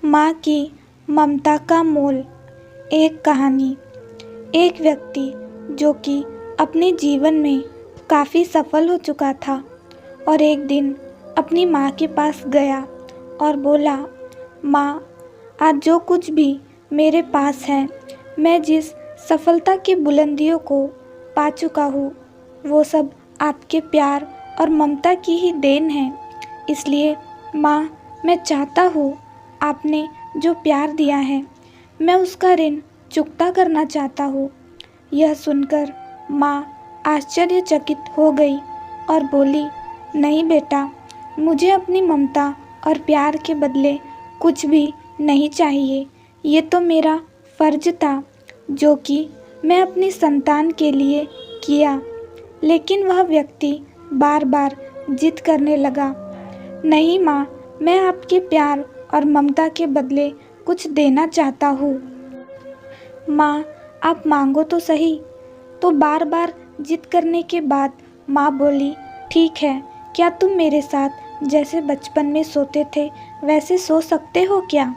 माँ की ममता का मोल। एक कहानी। एक व्यक्ति जो कि अपने जीवन में काफ़ी सफल हो चुका था और एक दिन अपनी माँ के पास गया और बोला, माँ, आज जो कुछ भी मेरे पास है, मैं जिस सफलता की बुलंदियों को पा चुका हूँ, वो सब आपके प्यार और ममता की ही देन है। इसलिए माँ, मैं चाहता हूँ आपने जो प्यार दिया है, मैं उसका ऋण चुकता करना चाहता हूँ। यह सुनकर माँ आश्चर्यचकित हो गई और बोली, नहीं बेटा, मुझे अपनी ममता और प्यार के बदले कुछ भी नहीं चाहिए। ये तो मेरा फ़र्ज था जो कि मैं अपनी संतान के लिए किया। लेकिन वह व्यक्ति बार बार जिद करने लगा, नहीं माँ, मैं आपके प्यार और ममता के बदले कुछ देना चाहता हूँ। माँ, आप मांगो तो सही। तो बार बार जिद करने के बाद माँ बोली, ठीक है, क्या तुम मेरे साथ जैसे बचपन में सोते थे वैसे सो सकते हो क्या?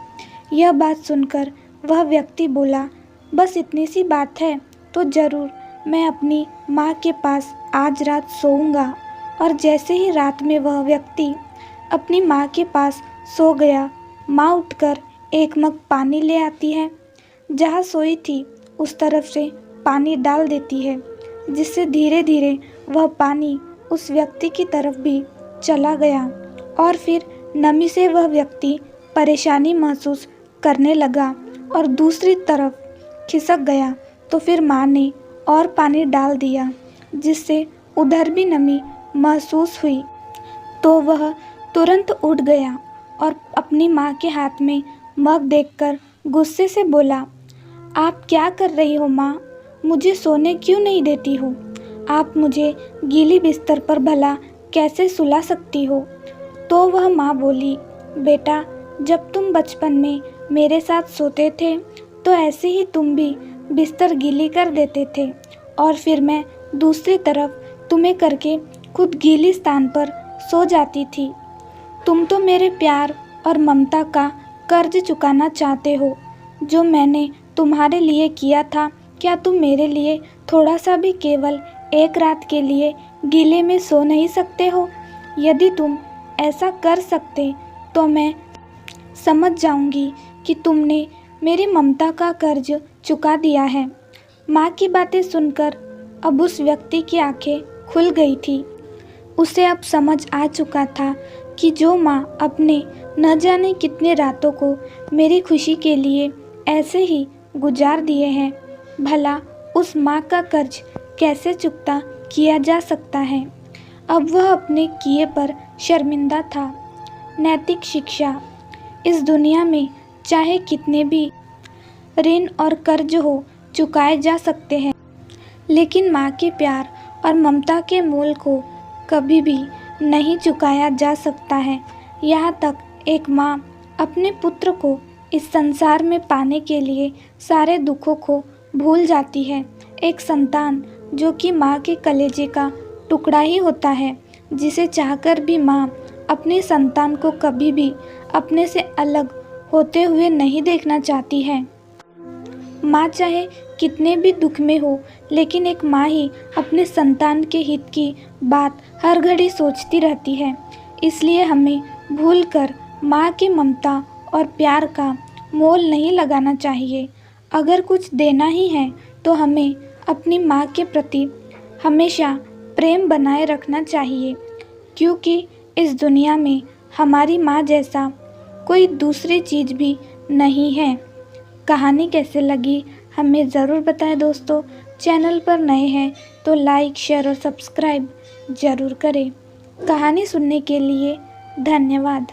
यह बात सुनकर वह व्यक्ति बोला, बस इतनी सी बात है तो ज़रूर मैं अपनी माँ के पास आज रात सोऊंगा। और जैसे ही रात में वह व्यक्ति अपनी माँ के पास सो गया, माँ उठकर एक मग पानी ले आती है। जहाँ सोई थी उस तरफ से पानी डाल देती है, जिससे धीरे धीरे वह पानी उस व्यक्ति की तरफ भी चला गया और फिर नमी से वह व्यक्ति परेशानी महसूस करने लगा और दूसरी तरफ खिसक गया। तो फिर माँ ने और पानी डाल दिया, जिससे उधर भी नमी महसूस हुई। तो वह तुरंत उठ गया और अपनी माँ के हाथ में मग देखकर गुस्से से बोला, आप क्या कर रही हो माँ? मुझे सोने क्यों नहीं देती हो? आप मुझे गीली बिस्तर पर भला कैसे सुला सकती हो? तो वह माँ बोली, बेटा, जब तुम बचपन में मेरे साथ सोते थे तो ऐसे ही तुम भी बिस्तर गीली कर देते थे और फिर मैं दूसरी तरफ तुम्हें करके खुद गीली स्थान पर सो जाती थी। तुम तो मेरे प्यार और ममता का कर्ज चुकाना चाहते हो। जो मैंने तुम्हारे लिए किया था, क्या तुम मेरे लिए थोड़ा सा भी केवल एक रात के लिए गीले में सो नहीं सकते हो? यदि तुम ऐसा कर सकते तो मैं समझ जाऊंगी कि तुमने मेरी ममता का कर्ज चुका दिया है। माँ की बातें सुनकर अब उस व्यक्ति की आंखें खुल गई थी। उसे अब समझ आ चुका था कि जो माँ अपने न जाने कितने रातों को मेरी खुशी के लिए ऐसे ही गुजार दिए हैं, भला उस माँ का कर्ज कैसे चुकता किया जा सकता है। अब वह अपने किए पर शर्मिंदा था। नैतिक शिक्षा। इस दुनिया में चाहे कितने भी ऋण और कर्ज हो, चुकाए जा सकते हैं, लेकिन माँ के प्यार और ममता के मोल को कभी भी नहीं चुकाया जा सकता है। यहाँ तक एक माँ अपने पुत्र को इस संसार में पाने के लिए सारे दुखों को भूल जाती है। एक संतान जो कि माँ के कलेजे का टुकड़ा ही होता है, जिसे चाहकर भी माँ अपनी संतान को कभी भी अपने से अलग होते हुए नहीं देखना चाहती है। माँ चाहे कितने भी दुख में हो, लेकिन एक माँ ही अपने संतान के हित की बात हर घड़ी सोचती रहती है। इसलिए हमें भूलकर माँ की ममता और प्यार का मोल नहीं लगाना चाहिए। अगर कुछ देना ही है तो हमें अपनी माँ के प्रति हमेशा प्रेम बनाए रखना चाहिए, क्योंकि इस दुनिया में हमारी माँ जैसा कोई दूसरी चीज़ भी नहीं है। कहानी कैसे लगी हमें ज़रूर बताएं दोस्तों। चैनल पर नए हैं तो लाइक, शेयर और सब्सक्राइब ज़रूर करें। कहानी सुनने के लिए धन्यवाद।